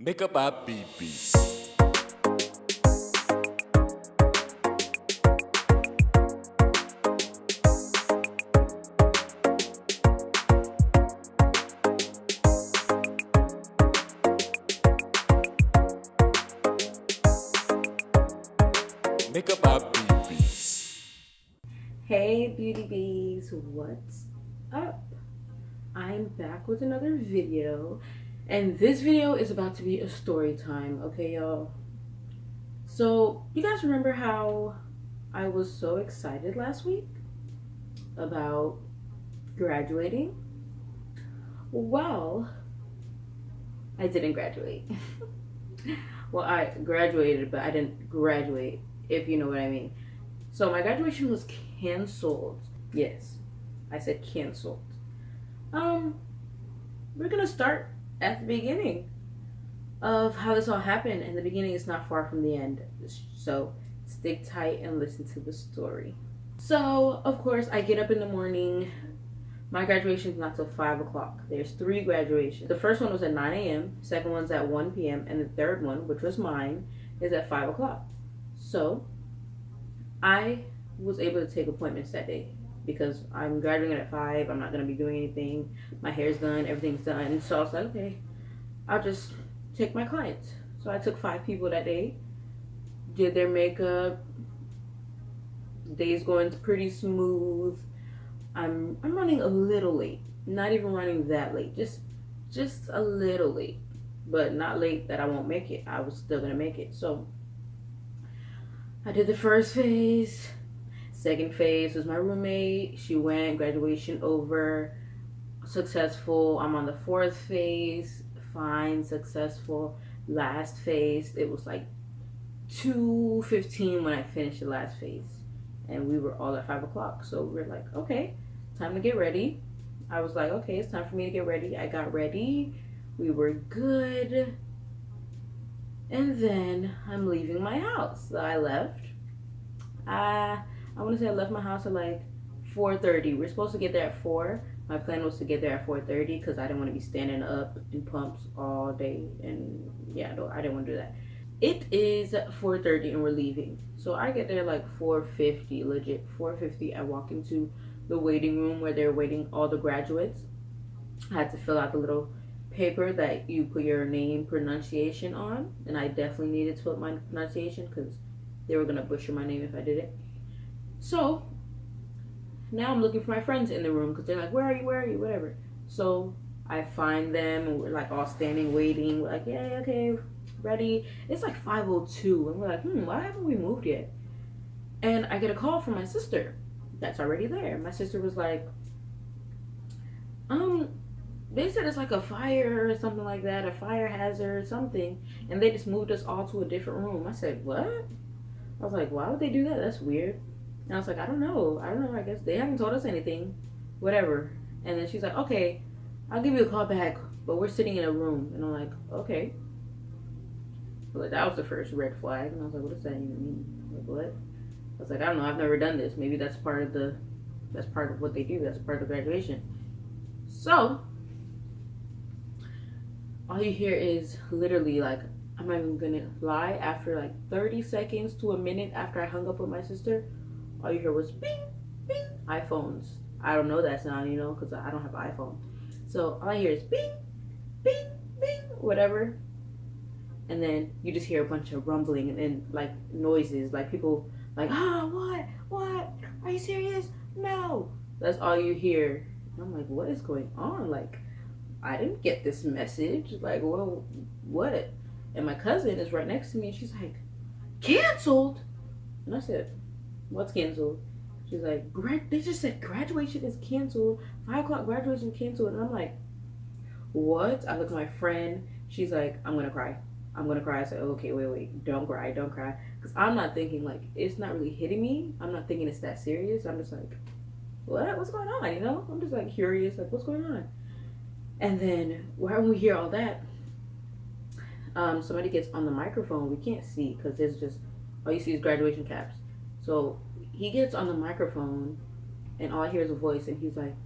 Make up a BB. Make up a BB. Hey beauty bees, what's up? I'm back with another video, and this video is about to be a story time, okay y'all? So you guys remember how I was so excited last week about graduating? Well, I didn't graduate. Well, I graduated, but I didn't graduate, if you know what I mean. So my graduation was canceled. Yes, I said canceled. Um, we're gonna start at the beginning of how this all happened, and the beginning is not far from the end. So stick tight and listen to the story. So of course I get up in the morning. My graduation is not till 5 o'clock. There's 3 graduations. The first one was at 9 a.m., second one's at 1 p.m., and the third one, which was mine, is at 5 o'clock. So I was able to take appointments that day because I'm graduating at 5. I'm not going to be doing anything. My hair's done. Everything's done. So I was like, okay, I'll just take my clients. So I took 5 people that day, did their makeup. The day's going pretty smooth. I'm running a little late. Not even running that late. Just a little late. But not late that I won't make it. I was still going to make it. So I did the first phase. Second phase was my roommate. She went, graduation over, successful. I'm on the 4th phase, fine, successful. Last phase, it was like 2:15 when I finished the last phase. And we were all at 5 o'clock. So we were like, okay, time to get ready. I was like, okay, it's time for me to get ready. I got ready. We were good. And then I'm leaving my house. So I left. I want to say I left my house at like 4:30. We're supposed to get there at 4. My plan was to get there at 4:30 because I didn't want to be standing up in pumps all day. And yeah, I didn't want to do that. It is 4:30 and we're leaving. So I get there like 4:50, legit 4:50. I walk into the waiting room where they're waiting all the graduates. I had to fill out the little paper that you put your name pronunciation on, and I definitely needed to put my pronunciation because they were gonna butcher my name if I did it. So now I'm looking for my friends in the room because they're like, where are you, whatever. So I find them and we're like all standing waiting. We're like, yeah, okay, ready. It's like 5:02 and we're like, why haven't we moved yet? And I get a call from my sister that's already there. My sister was like, they said it's like a fire or something like that, a fire hazard or something, and they just moved us all to a different room. I said, what? I was like, why would they do that? That's weird. And I was like, I don't know. I guess they haven't told us anything. Whatever. And then she's like, okay, I'll give you a call back, but we're sitting in a room. And I'm like, okay. But that was the first red flag. And I was like, what does that even mean? Like, what? I was like, I don't know. I've never done this. Maybe that's part of what they do. That's part of graduation. So all you hear is literally like, I'm not even gonna lie, after like 30 seconds to a minute after I hung up with my sister, all you hear was bing, bing, iPhones. I don't know that sound, because I don't have an iPhone. So all I hear is bing, bing, bing, whatever. And then you just hear a bunch of rumbling and like noises, like people like, what? Are you serious? No. That's all you hear. And I'm like, what is going on? Like, I didn't get this message. Like, well, what? And my cousin is right next to me and she's like, canceled? And I said, what's canceled? She's like, they just said graduation is canceled. 5 o'clock graduation canceled. And I'm like, what? I look at my friend. She's like, I'm going to cry. I said, okay, wait. Don't cry. Because I'm not thinking, like, it's not really hitting me. I'm not thinking it's that serious. I'm just like, what? What's going on? I'm just like curious. Like, what's going on? And then when we hear all that, somebody gets on the microphone. We can't see because there's just, all you see is graduation caps. So he gets on the microphone and all I hear is a voice and he's like,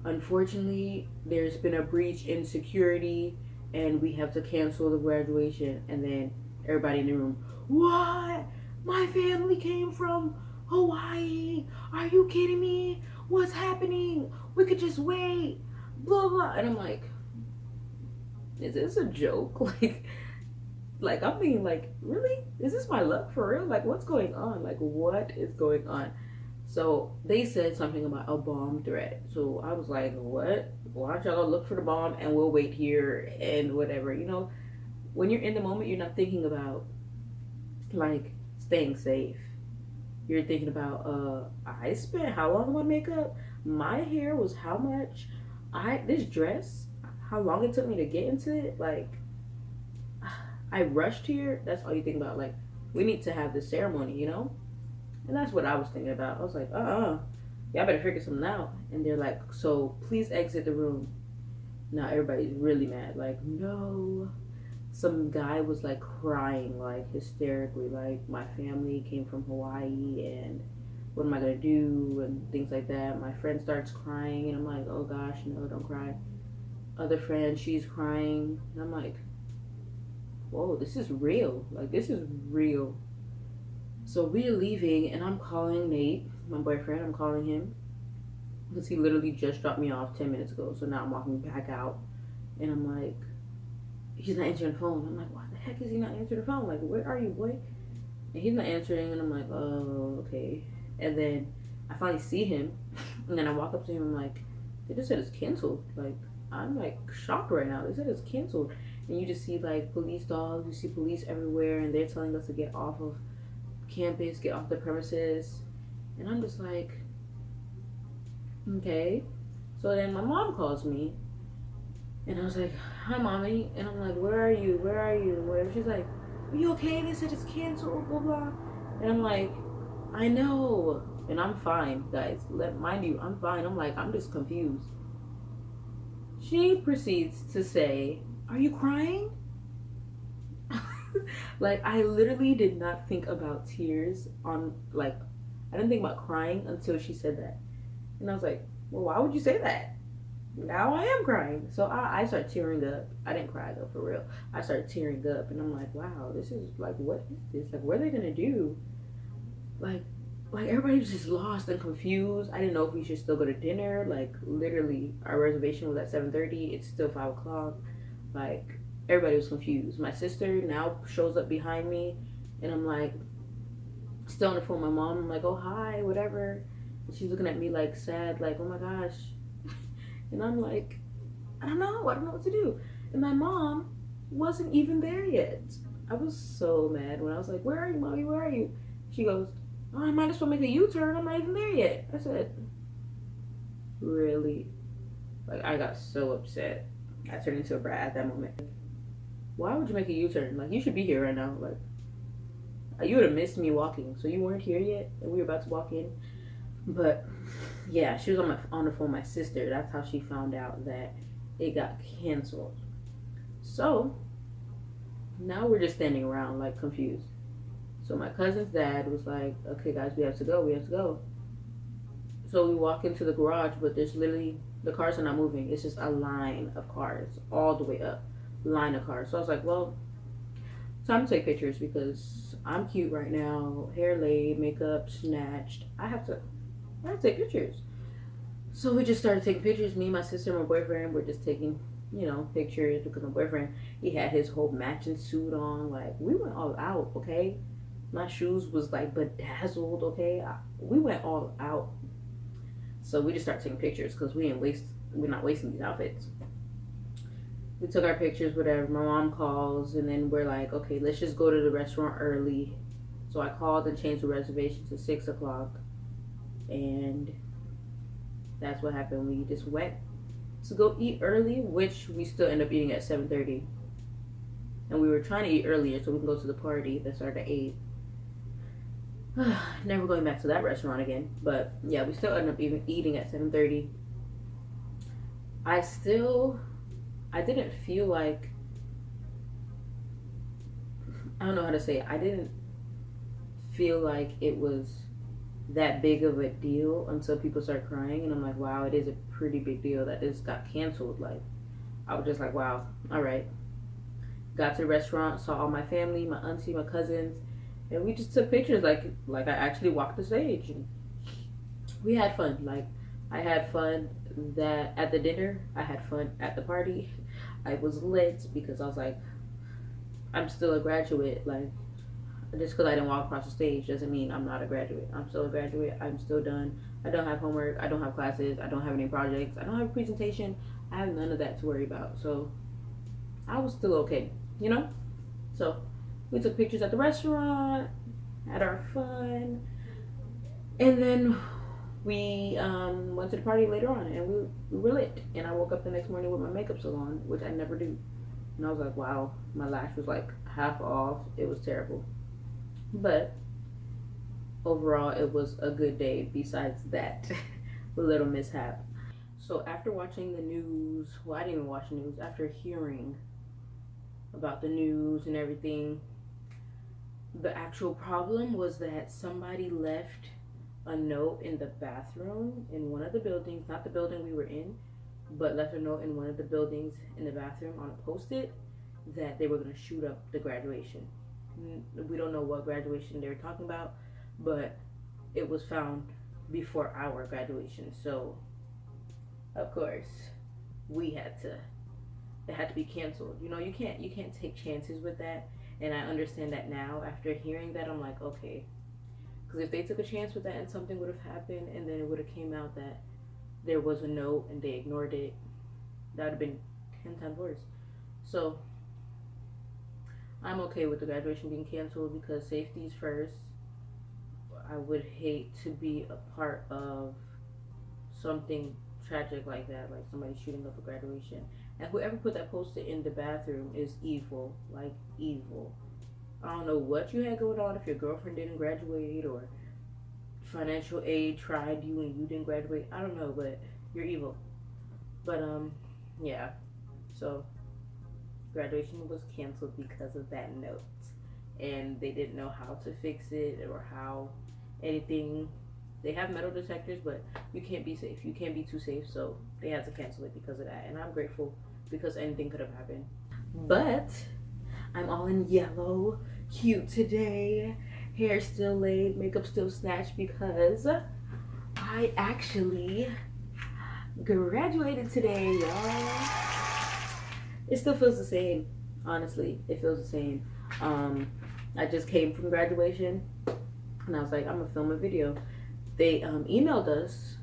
unfortunately, there's been a breach in security and we have to cancel the graduation. And then everybody in the room, what? My family came from Hawaii. Are you kidding me? What's happening? We could just wait. Blah blah. And I'm like, is this a joke? Like I'm being like, really? Is this my luck for real? Like, what's going on? Like, what is going on? So they said something about a bomb threat. So I was like, what? Why don't y'all go look for the bomb and we'll wait here and whatever. You know, when you're in the moment, you're not thinking about like staying safe. You're thinking about I spent how long on makeup? My hair was how much? This dress, how long it took me to get into it? Like I rushed here. That's all you think about. Like we need to have this ceremony, you know? And that's what I was thinking about. I was like, y'all better figure something out. And they're like, so please exit the room. Now everybody's really mad. Like, no. Some guy was like crying, like hysterically, like my family came from Hawaii and what am I gonna do and things like that. My friend starts crying and I'm like, oh gosh, no, don't cry. Other friend, she's crying and I'm like, whoa, this is real. Like this is real. So we're leaving and I'm calling Nate, my boyfriend. I'm calling him because he literally just dropped me off 10 minutes ago. So now I'm walking back out and I'm like, he's not answering the phone. I'm like, why the heck is he not answering the phone? Like, where are you, boy? And he's not answering and I'm like, oh, okay. And then I finally see him and then I walk up to him and I'm like, they just said it's canceled. Like, I'm like shocked right now. They said it's canceled. And you just see like police dogs, you see police everywhere and they're telling us to get off of campus, get off the premises, and I'm just like, okay. So then my mom calls me and I was like, hi mommy, and I'm like, where are you, where? She's like, are you okay? They said it's canceled, blah blah. And I'm like, I know. And I'm fine, guys, mind you, I'm fine. I'm like, I'm just confused. She proceeds to say, are you crying? Like I literally did not think about tears on like I didn't think about crying until she said that. And I was like, well, why would you say that? Now I am crying. So I started tearing up. I didn't cry though, for real. I started tearing up and I'm like, wow, this is like, what is this? Like, what are they gonna do? Like everybody was just lost and confused. I didn't know if we should still go to dinner. Like literally our reservation was at 7:30. It's still 5 o'clock. Like everybody was confused. My sister now shows up behind me and I'm like still on the phone with my mom. I'm like, oh hi, whatever. And she's looking at me like sad, like, oh my gosh. And I'm like, I don't know what to do. And my mom wasn't even there yet. I was so mad when I was like, where are you, mommy? Where are you? She goes, oh, I might as well make a U-turn. I'm not even there yet. I said, really? Like I got so upset. I turned into a brat at that moment. Why would you make a U-turn? Like, you should be here right now. Like, you would have missed me walking. So you weren't here yet, and we were about to walk in. But yeah, she was on the phone with my sister. That's how she found out that it got canceled. So now we're just standing around like confused. So my cousin's dad was like, "Okay, guys, we have to go. So we walk into the garage, but there's literally the cars are not moving. It's just a line of cars all the way up. Line of cars. So I was like, well, time to take pictures because I'm cute right now, hair laid, makeup snatched. I have to take pictures. So we just started taking pictures. Me, my sister, and my boyfriend were just taking, pictures because my boyfriend, he had his whole matching suit on. Like, we went all out, okay? My shoes was like bedazzled, okay? We went all out. So we just started taking pictures because we're not wasting these outfits. We took our pictures, whatever. My mom calls, and then we're like, okay, let's just go to the restaurant early. So I called and changed the reservation to 6 o'clock. And that's what happened. We just went to go eat early, which we still end up eating at 7:30. And we were trying to eat earlier so we can go to the party that started at 8. Never going back to that restaurant again. But yeah, we still end up even eating at 7:30. I didn't feel like, I don't know how to say it. I didn't feel like it was that big of a deal until people start crying. And I'm like, wow, it is a pretty big deal that this got canceled. Like, I was just like, wow, all right. got to the restaurant, saw all my family, my auntie, my cousins, and we just took pictures like I actually walked the stage. And we had fun. Like, I had fun that at the dinner, I had fun at the party. I was lit because I was like, I'm still a graduate. Like, just because I didn't walk across the stage doesn't mean I'm not a graduate. I'm still a graduate. I'm still done. I don't have homework. I don't have classes. I don't have any projects. I don't have a presentation. I have none of that to worry about. So I was still okay, you know? So we took pictures at the restaurant, had our fun, and then we went to the party later on, and we were lit. And I woke up the next morning with my makeup still on, which I never do. And I was like, wow, my lash was like half off. It was terrible. But overall, it was a good day besides that little mishap. So after watching the news, well, I didn't even watch the news. After hearing about the news and everything, the actual problem was that somebody left a note in the bathroom in one of the buildings, not the building we were in, but left a note in one of the buildings in the bathroom on a post-it that they were going to shoot up the graduation. We don't know what graduation they were talking about, but it was found before our graduation. So of course it had to be canceled. You know, you can't take chances with that. And I understand that now. After hearing that, I'm like, okay, because if they took a chance with that and something would have happened, and then it would have came out that there was a note and they ignored it, that would have been 10 times worse. So I'm okay with the graduation being canceled because safety's first. I would hate to be a part of something tragic like that, like somebody shooting up a graduation. And whoever put that poster in the bathroom is evil, like evil. I don't know what you had going on, if your girlfriend didn't graduate or financial aid tried you and you didn't graduate. I don't know, but you're evil. But yeah. So graduation was canceled because of that note. And they didn't know how to fix it or how anything. They have metal detectors, but you can't be safe. You can't be too safe, so they had to cancel it because of that. And I'm grateful because anything could have happened. But I'm all in yellow, cute today. Hair still laid, makeup still snatched because I actually graduated today, y'all. It still feels the same. Honestly, it feels the same. I just came from graduation and I was like, I'm gonna film a video. They emailed us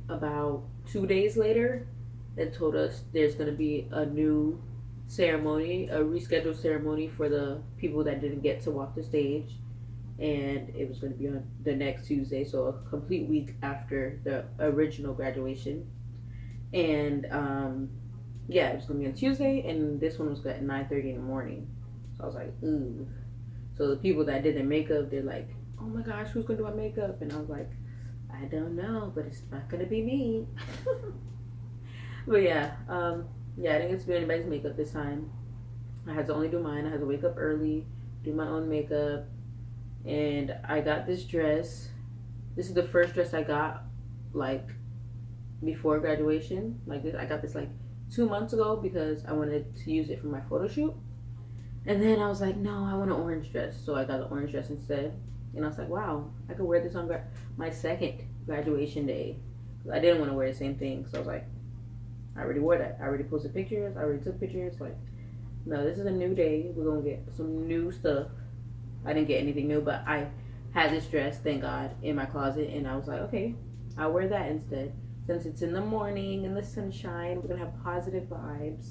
about 2 days later and told us there's going to be a new ceremony, a rescheduled ceremony for the people that didn't get to walk the stage. And it was going to be on the next Tuesday, so a complete week after the original graduation. And yeah, it was going to be on Tuesday, and this one was at 9:30 in the morning. So I was like, ooh. So the people that did their makeup, they're like, oh my gosh, who's going to do my makeup? And I was like, I don't know, but it's not gonna be me. But yeah, I didn't get to do anybody's makeup this time. I had to only do mine. I had to wake up early, do my own makeup, and I got this dress. This is the first dress I got like before graduation. Like this, I got this like 2 months ago because I wanted to use it for my photo shoot. And then I was like, no, I want an orange dress, so I got the orange dress instead. And I was like, wow, I could wear this on my second graduation day. I didn't want to wear the same thing. So I was like, I already wore that. I already posted pictures. I already took pictures. Like, no, this is a new day. We're going to get some new stuff. I didn't get anything new, but I had this dress, thank God, in my closet. And I was like, okay, I'll wear that instead. Since it's in the morning in the sunshine, we're going to have positive vibes.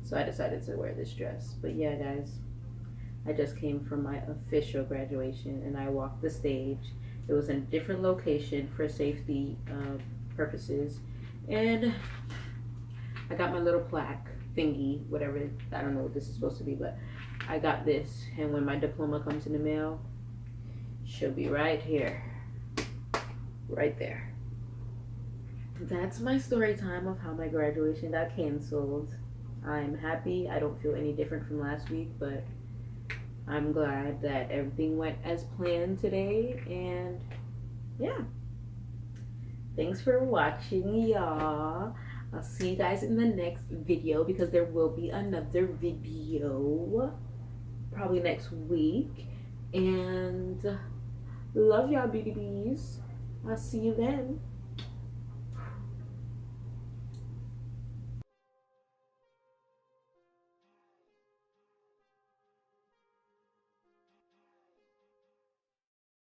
So I decided to wear this dress. But yeah, guys. I just came from my official graduation and I walked the stage. It was in a different location for safety purposes. And I got my little plaque thingy, whatever. I don't know what this is supposed to be, but I got this. And when my diploma comes in the mail, she'll be right here. Right there. That's my story time of how my graduation got canceled. I'm happy. I don't feel any different from last week, but I'm glad that everything went as planned today. And yeah, thanks for watching, y'all. I'll see you guys in the next video, because there will be another video probably next week. And love y'all, beauty bees. I'll see you then.